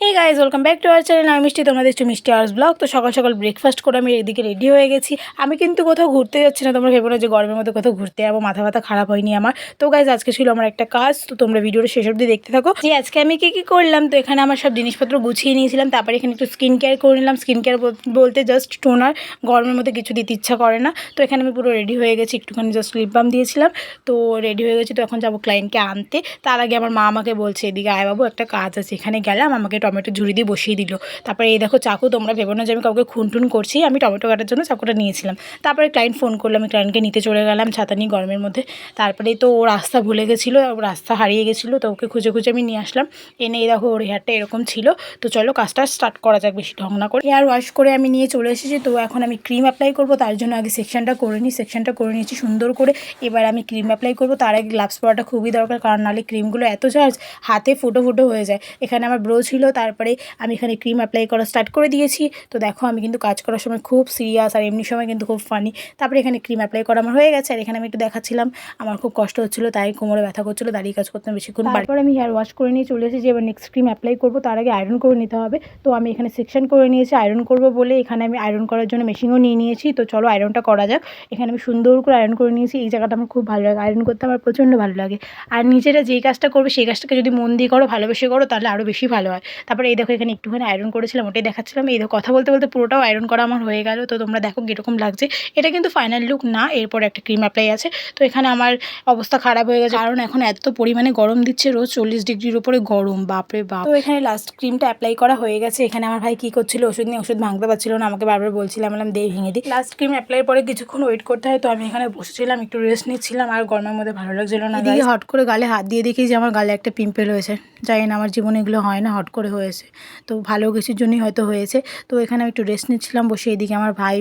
Hey guys welcome back to our channel. আমি মিষ্টি, তোমরা দেখছো মিষ্টি আওয়ার্স ব্লগ। তো সকাল সকাল ব্রেকফাস্ট করে আমি এদিকে রেডি হয়ে গেছি। আমি কিন্তু কোথাও ঘুরতে যাচ্ছি না, তোমরা ভেবো না যে গরমের মধ্যে কোথাও ঘুরতে যাবো, মাথা ব্যথা খারাপ হয়নি আমার। তো গাইজ আজকে ছিল আমার একটা কাজ, তো তোমরা ভিডিওটা শেষ অবধি দেখতে থাকো যে আজকে আমি কী করলাম। তো এখানে আমার সব জিনিসপত্র গুছিয়ে নিয়েছিলাম, তারপরে এখানে একটু স্কিন কেয়ার করে নিলাম। স্কিন কেয়ার বলতে জাস্ট টোনার, গরমের মধ্যে কিছু দিতে ইচ্ছা করে না। তো এখানে আমি পুরো রেডি হয়ে গেছি, একটুখানি জাস্ট লিপ বাম দিয়েছিলাম, তো রেডি হয়ে গেছি। তো এখন যাবো ক্লায়েন্টকে আনতে। তার আগে আমার মা আমাকে বলছে এদিকে আয় বাবু, একটা কাজ আছে। এখানে গেলাম, আমাকে টমেটো ঝুড়ি দিয়ে বসিয়ে দিল। তারপরে এই দেখো চাকু, তোমরা ভেবো না যে আমি কাউকে খুনটুন করছি, আমি টমেটো কাটার জন্য চাকুটা নিয়েছিলাম। তারপরে ক্লায়েন্ট ফোন করলাম, আমি ক্লায়েন্টকে নিতে চলে গেলাম ছাতা নিয়ে গরমের মধ্যে। তারপরে তো ও রাস্তা ভুলে গেছিলো, রাস্তা হারিয়ে গেছিলো, তো ওকে খুঁজে খুঁজে আমি নিয়ে আসলাম। এনে এই দেখো ওর হেয়ারটা এরকম ছিল। তো চলো কাজটা স্টার্ট করা যাক, বেশি ঢং না করে। হেয়ার ওয়াশ করে আমি নিয়ে চলে এসেছি। তো এখন আমি ক্রিম অ্যাপ্লাই করবো, তার জন্য আগে সেকশনটা করে নিই। সেকশনটা করে নিয়েছি সুন্দর করে। এবার আমি ক্রিম অ্যাপ্লাই করবো, তার আগে গ্লাভস পরাটা খুবই দরকার, কারণ নাহলে ক্রিমগুলো এত চার্জ হাতে ফুটো ফুটো হয়ে যায়। এখানে আমার ব্রো ছিল, তারপরে আমি এখানে ক্রিম অ্যাপ্লাই করা স্টার্ট করে দিয়েছি। তো দেখো আমি কিন্তু কাজ করার সময় খুব সিরিয়াস, আর এমনি সময় কিন্তু খুব ফানি। তারপরে এখানে ক্রিম অ্যাপ্লাই করা আমার হয়ে গেছে, আর এখানে আমি একটু দেখাচ্ছিলাম আমার খুব কষ্ট হচ্ছিলো, তাই কোমরে ব্যথা করছিলো, দাঁড়িয়ে কাজ করতাম বেশিক্ষণ। তারপর আমি হেয়ার ওয়াশ করে নিয়ে চলে এসেছি। এবার নেক্সট ক্রিম অ্যাপ্লাই করবো, তার আগে আয়রন করে নিতে হবে। তো আমি এখানে সেকশন করে নিয়েছি আয়রন করবো বলে। এখানে আমি আয়রন করার জন্য মেশিনও নিয়ে নিয়েছি। তো চলো আয়রনটা করা যাক। এখানে আমি সুন্দর করে আয়রন করে নিয়েছি। এই জায়গাটা আমার খুব ভালো লাগে, আয়রন করতে আমার প্রচণ্ড ভালো লাগে। আর নিজেরা যেই কাজটা করবে সেই কাজটাকে যদি মন দিয়ে করো, ভালোবেসে করো, তাহলে আরও বেশি ভালো হয়। তারপরে এই দেখো এখানে একটুখানি আয়রন করেছিলাম, ওটাই দেখাচ্ছিলাম। এই দেখো কথা বলতে বলতে পুরোটাও আয়রন করা আমার হয়ে গেল। তো তোমরা দেখো কীরকম লাগছে। এটা কিন্তু ফাইনাল লুক না, এরপর একটা ক্রিম অ্যাপ্লাই আছে। তো এখানে আমার অবস্থা খারাপ হয়ে গেছে, কারণ এখন এত পরিমাণে গরম দিচ্ছে, রোজ 40 ডিগ্রির উপরে গরম, বাপরে বাপ। তো এখানে লাস্ট ক্রিমটা অ্যাপ্লাই করা হয়ে গেছে। এখানে আমার ভাই কী করছিল, ওষুধ নিয়ে ওষুধ ভাঙতে পারছিল না, আমাকে বারবার বলছিলাম, বললাম দে ভেঙে দিই। লাস্ট ক্রিম অ্যাপ্লাইয়ের পরে কিছুক্ষণ ওয়েট করতে হয়। তো আমি এখানে বসেছিলাম, একটু রেস্ট নিচ্ছিলাম, আর গরমের মধ্যে ভালো লাগছিল না। এদিকে হট করে গালে হাত দিয়ে দেখি যে আমার গালে একটা পিম্পল হয়েছে। জানি না, আমার জীবনে এগুলো হয় না, হট করে হয়েছে। তো ভালো কিছুর জন্যই হয়তো হয়েছে। তো এখানে আমি একটু রেস্ট নিচ্ছিলাম বসে। এদিকে আমার ভাই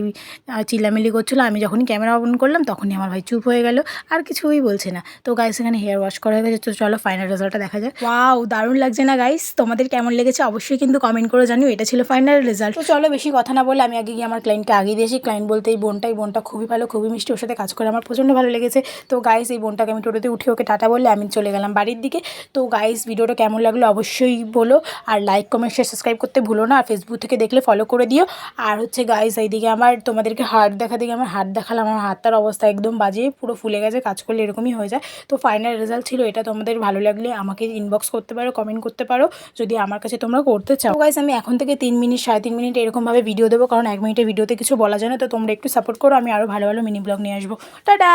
চিল্লামিল্লি করছিলো। আমি যখনই ক্যামেরা অন করলাম তখনই আমার ভাই চুপ হয়ে গেল, আর কিছুই বলছে না। তো গাইস এখানে হেয়ার ওয়াশ করা হয়ে গেছে। তো চলো ফাইনাল রেজাল্টটা দেখা যায়। ওয়াও, দারুণ লাগছে না গাইস? তোমাদের কেমন লেগেছে অবশ্যই কিন্তু কমেন্ট করে জানিও। এটা ছিল ফাইনাল রেজাল্ট। তো চলো বেশি কথা না বলে আমি আগে গিয়ে আমার ক্লায়েন্টকে আগিয়ে দিয়েছি। ক্লায়েন্ট বলতে এই বোনটা খুবই ভালো, খুবই মিষ্টি, ওর সাথে কাজ করে আমার প্রচণ্ড ভালো লেগেছে। তো গাইস এই বোনটাকে আমি টোটোতে উঠে ওকে টাটা বললে আমি চলে গেলাম বাড়ির দিকে। তো গাইস ভিডিওটা কেমন লাগলো অবশ্যই বলো, আর লাইক কমেন্ট শেয়ার সাবস্ক্রাইব করতে ভুলো না। আর ফেসবুক থেকে দেখলে ফলো করে দিও। আর হচ্ছে গাইস এইদিকে আমার তোমাদেরকে হাত দিকে আমার হাত দেখালাম, আমার হাতটার অবস্থা একদম বাজে, পুরো ফুলে গেছে, কাজ করলে এরকমই হয়ে যায়। তো ফাইনাল রেজাল্ট ছিল এটা। তোমাদের ভালো লাগলে আমাকে ইনবক্স করতে পারো, কমেন্ট করতে পারো যদি আমার কাছে তোমরা করতে চাও। গাইস আমি এখন থেকে 3 মিনিট 3.5 মিনিট এরকমভাবে ভিডিও দেবো, কারণ 1 মিনিটের ভিডিওতে কিছু বলা যায় না। তো তোমরা একটু সাপোর্ট করো, আমি আরও ভালো ভালো মিনি ব্লগ নিয়ে আসবো। টাটা।